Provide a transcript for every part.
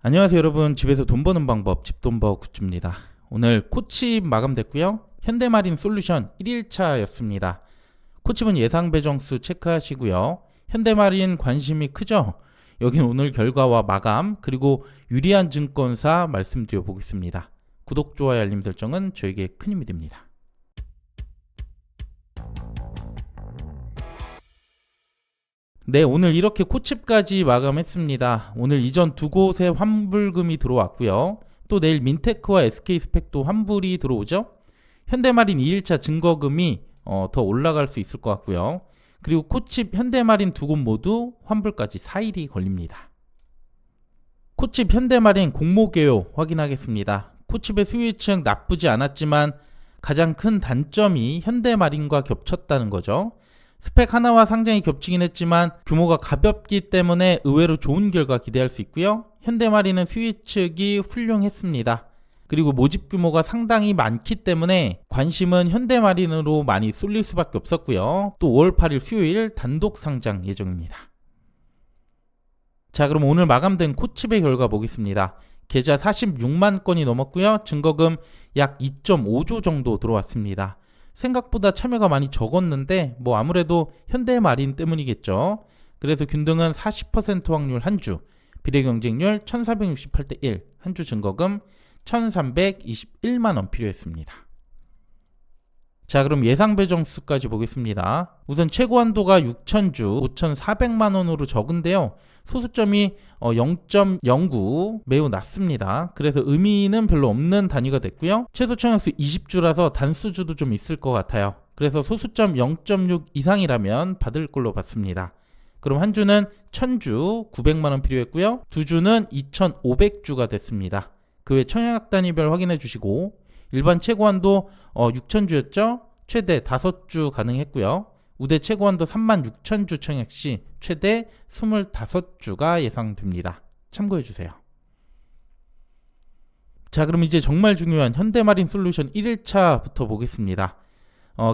안녕하세요 여러분, 집에서 돈 버는 방법 집돈버 굿즈입니다. 오늘 코칩 마감됐고요. 현대마린 솔루션 1일차였습니다. 코칩은 예상 배정수 체크하시고요. 현대마린 관심이 크죠? 여긴 오늘 결과와 마감 그리고 유리한 증권사 말씀드려 보겠습니다. 구독, 좋아요, 알림 설정은 저에게 큰 힘이 됩니다. 네, 오늘 이렇게 코칩까지 마감했습니다. 오늘 이전 두 곳에 환불금이 들어왔고요. 또 내일 민테크와 SK스펙도 환불이 들어오죠. 현대마린 2일차 증거금이 더 올라갈 수 있을 것 같고요. 그리고 코칩, 현대마린 두 곳 모두 환불까지 4일이 걸립니다. 코칩, 현대마린 공모개요 확인하겠습니다. 코칩의 수요일층 나쁘지 않았지만 가장 큰 단점이 현대마린과 겹쳤다는 거죠. 스펙 하나와 상장이 겹치긴 했지만 규모가 가볍기 때문에 의외로 좋은 결과 기대할 수 있고요. 현대마린은 수요 측이 훌륭했습니다. 그리고 모집 규모가 상당히 많기 때문에 관심은 현대마린으로 많이 쏠릴 수밖에 없었고요. 또 5월 8일 수요일 단독 상장 예정입니다. 자, 그럼 오늘 마감된 코칩의 결과 보겠습니다. 계좌 46만 건이 넘었고요. 증거금 약 2.5조 정도 들어왔습니다. 생각보다 참여가 많이 적었는데 아무래도 현대마린 때문이겠죠. 그래서 균등은 40% 확률 한주, 비례경쟁률 1468대 1, 한주 증거금 1321만원 필요했습니다. 자, 그럼 예상 배정수까지 보겠습니다. 우선 최고 한도가 6,000주 5,400만원으로 적은데요. 소수점이 0.09 매우 낮습니다. 그래서 의미는 별로 없는 단위가 됐고요. 최소 청약수 20주라서 단수주도 좀 있을 것 같아요. 그래서 소수점 0.6 이상이라면 받을 걸로 봤습니다. 그럼 한 주는 1,000주 900만원 필요했고요. 두 주는 2,500주가 됐습니다. 그 외 청약 단위별 확인해 주시고 일반 최고 한도 6,000주였죠? 최대 5주 가능했고요. 우대 최고 한도 36,000주 청약 시 최대 25주가 예상됩니다. 참고해 주세요. 자, 그럼 이제 정말 중요한 현대마린 솔루션 1일차부터 보겠습니다.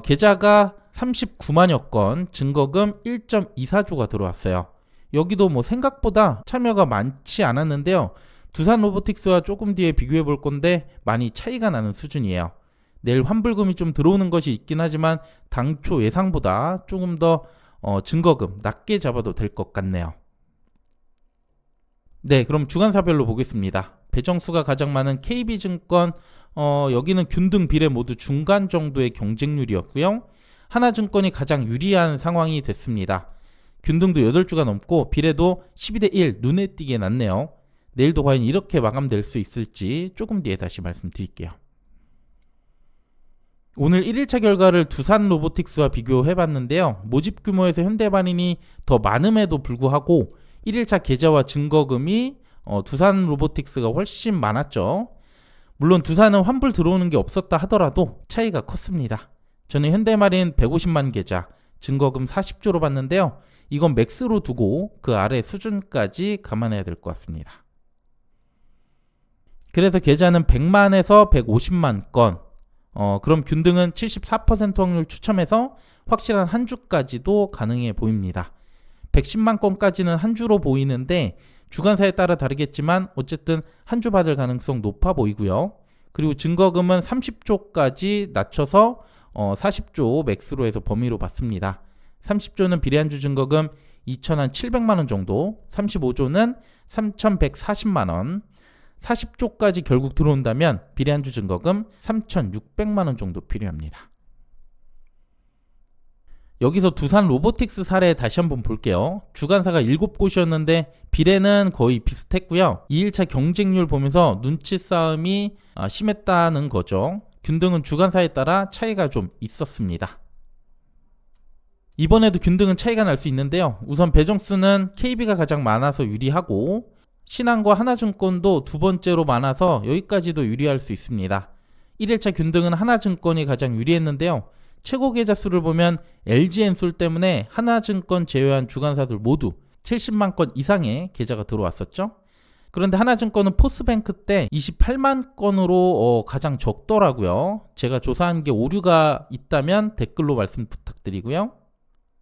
계좌가 39만여 건, 증거금 1.24조가 들어왔어요. 여기도 생각보다 참여가 많지 않았는데요. 두산 로보틱스와 조금 뒤에 비교해 볼 건데 많이 차이가 나는 수준이에요. 내일 환불금이 좀 들어오는 것이 있긴 하지만 당초 예상보다 조금 더 증거금 낮게 잡아도 될 것 같네요. 네, 그럼 주간사별로 보겠습니다. 배정수가 가장 많은 KB증권, 여기는 균등 비례 모두 중간 정도의 경쟁률이었고요. 하나증권이 가장 유리한 상황이 됐습니다. 균등도 8주가 넘고 비례도 12대 1 눈에 띄게 낮네요. 내일도 과연 이렇게 마감될 수 있을지 조금 뒤에 다시 말씀드릴게요. 오늘 1일차 결과를 두산 로보틱스와 비교해봤는데요. 모집 규모에서 현대마린이 더 많음에도 불구하고 1일차 계좌와 증거금이 두산 로보틱스가 훨씬 많았죠. 물론 두산은 환불 들어오는 게 없었다 하더라도 차이가 컸습니다. 저는 현대마린 150만 계좌, 증거금 40조로 봤는데요. 이건 맥스로 두고 그 아래 수준까지 감안해야 될 것 같습니다. 그래서 계좌는 100만에서 150만 건, 그럼 균등은 74% 확률 추첨해서 확실한 한 주까지도 가능해 보입니다. 110만 건까지는 한 주로 보이는데 주간사에 따라 다르겠지만 어쨌든 한 주 받을 가능성 높아 보이고요. 그리고 증거금은 30조까지 낮춰서 40조 맥스로 해서 범위로 봤습니다. 30조는 비례 한 주 증거금 2,700만원 정도, 35조는 3,140만원, 40조까지 결국 들어온다면 비례 한 주 증거금 3,600만원 정도 필요합니다. 여기서 두산 로보틱스 사례 다시 한번 볼게요. 주간사가 7곳이었는데 비례는 거의 비슷했고요. 2일차 경쟁률 보면서 눈치 싸움이 심했다는 거죠. 균등은 주간사에 따라 차이가 좀 있었습니다. 이번에도 균등은 차이가 날 수 있는데요. 우선 배정수는 KB가 가장 많아서 유리하고 신한과 하나증권도 두 번째로 많아서 여기까지도 유리할 수 있습니다. 1일차 균등은 하나증권이 가장 유리했는데요. 최고 계좌 수를 보면 LG엔솔 때문에 하나증권 제외한 주간사들 모두 70만 건 이상의 계좌가 들어왔었죠. 그런데 하나증권은 포스뱅크 때 28만 건으로 가장 적더라고요. 제가 조사한 게 오류가 있다면 댓글로 말씀 부탁드리고요.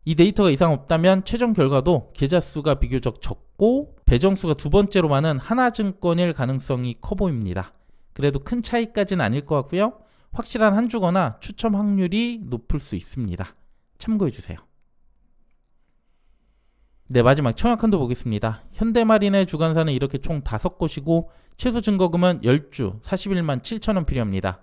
이 데이터가 이상 없다면 최종 결과도 계좌 수가 비교적 적고 배정수가 두 번째로 많은 하나증권일 가능성이 커 보입니다. 그래도 큰 차이까지는 아닐 것 같고요. 확실한 한 주거나 추첨 확률이 높을 수 있습니다. 참고해주세요. 네, 마지막 청약한도 보겠습니다. 현대마린의 주관사는 이렇게 총 5곳이고 최소 증거금은 10주 41만 7천원 필요합니다.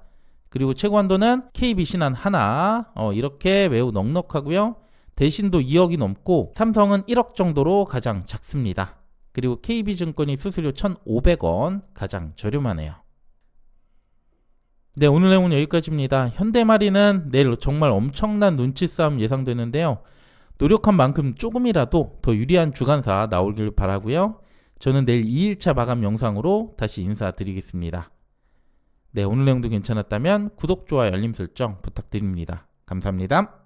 그리고 최고 한도는 KB 신한 하나, 이렇게 매우 넉넉하고요. 대신도 2억이 넘고 삼성은 1억 정도로 가장 작습니다. 그리고 KB증권이 수수료 1,500원, 가장 저렴하네요. 네, 오늘 내용은 여기까지입니다. 현대마린은 내일 정말 엄청난 눈치 싸움 예상되는데요. 노력한 만큼 조금이라도 더 유리한 주간사 나오길 바라고요. 저는 내일 2일차 마감 영상으로 다시 인사드리겠습니다. 네, 오늘 내용도 괜찮았다면 구독, 좋아요, 알림 설정 부탁드립니다. 감사합니다.